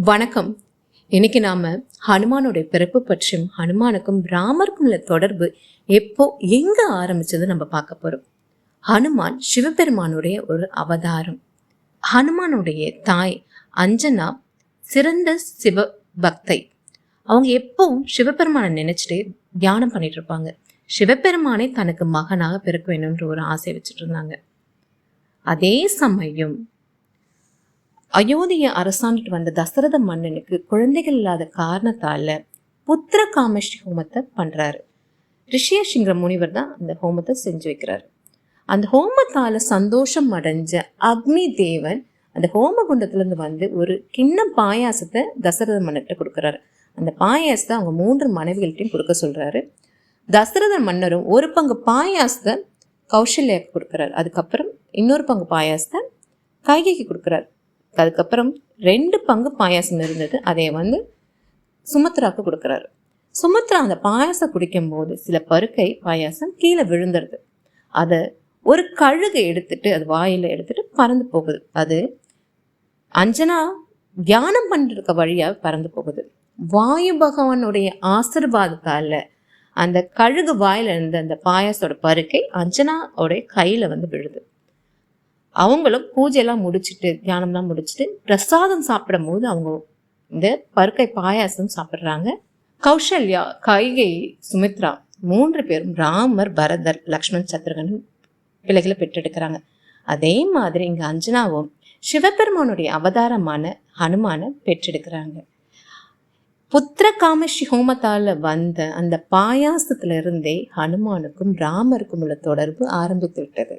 வணக்கம். இன்னைக்கு நாம ஹனுமானுடைய பிறப்பு பற்றியும் ஹனுமானுக்கும் ராமருக்கும் உள்ள தொடர்பு எப்போ எங்க ஆரம்பிச்சது நம்ம பார்க்க போறோம். ஹனுமான் சிவபெருமானுடைய ஒரு அவதாரம். ஹனுமானுடைய தாய் அஞ்சனா சிறந்த சிவ பக்தை. அவங்க எப்பவும் சிவபெருமானை நினைச்சிட்டே தியானம் பண்ணிட்டு இருப்பாங்க. சிவபெருமானை தனக்கு மகனாக பிறக்க வேணும்ன்ற ஒரு ஆசை வச்சுட்டு இருந்தாங்க. அதே சமயம் அயோத்தியை அரசாண்டுட்டு வந்த தசரத மன்னனுக்கு குழந்தைகள் இல்லாத காரணத்தால புத்திர காமேஷ்டி ஹோமத்தை பண்றாரு. ரிஷியசிங்கிற முனிவர் தான் அந்த ஹோமத்தை செஞ்சு வைக்கிறாரு. அந்த ஹோமத்தால சந்தோஷம் அடைஞ்ச அக்னி தேவன் அந்த ஹோம குண்டத்துல இருந்து ஒரு கிண்ணம் பாயாசத்தை தசரத மன்னர்கிட்ட கொடுக்குறாரு. அந்த பாயாசத்தை அவங்க 3 மனைவிகள்கிட்டையும் கொடுக்க சொல்றாரு. தசரத மன்னரும் ஒரு பங்கு பாயாசத்தை கௌசல்யாவுக்கு கொடுக்குறாரு. அதுக்கப்புறம் இன்னொரு பங்கு பாயாசத்தை கைகைக்கு கொடுக்குறாரு. அதுக்கப்புறம் 2 பங்கு பாயாசம் இருந்தது, அதை சுமத்ராவுக்கு கொடுக்குறாரு. சுமத்ரா அந்த பாயாசம் குடிக்கும் போது சில பருக்கை பாயாசம் கீழே விழுந்துருது. அதை ஒரு கழுகை எடுத்துட்டு அது வாயில எடுத்துட்டு பறந்து போகுது. அது அஞ்சனா தியானம் பண்ணிருக்க வழியா பறந்து போகுது. வாயு பகவானுடைய ஆசீர்வாதத்தால அந்த கழுகு வாயில இருந்த அந்த பாயாசோட பருக்கை அஞ்சனாவோடைய கையில விழுது. அவங்களும் பூஜையெல்லாம் முடிச்சுட்டு தியானம்லாம் முடிச்சுட்டு பிரசாதம் சாப்பிடும் போது அவங்க இந்த பருக்கை பாயாசம் சாப்பிட்றாங்க. கௌசல்யா, கைகை, சுமித்ரா 3 பேரும் ராமர், பரதர், லக்ஷ்மண், சத்ருகன் பிள்ளைகளை பெற்றெடுக்கிறாங்க. அதே மாதிரி இங்க அஞ்சனாவும் சிவபெருமானுடைய அவதாரமான ஹனுமான பெற்றெடுக்கிறாங்க. புத்திர காமேஷ்டி ஹோமத்தால வந்த அந்த பாயாசத்துல இருந்தே ஹனுமானுக்கும் ராமருக்கும் உள்ள தொடர்பு ஆரம்பித்து விட்டது.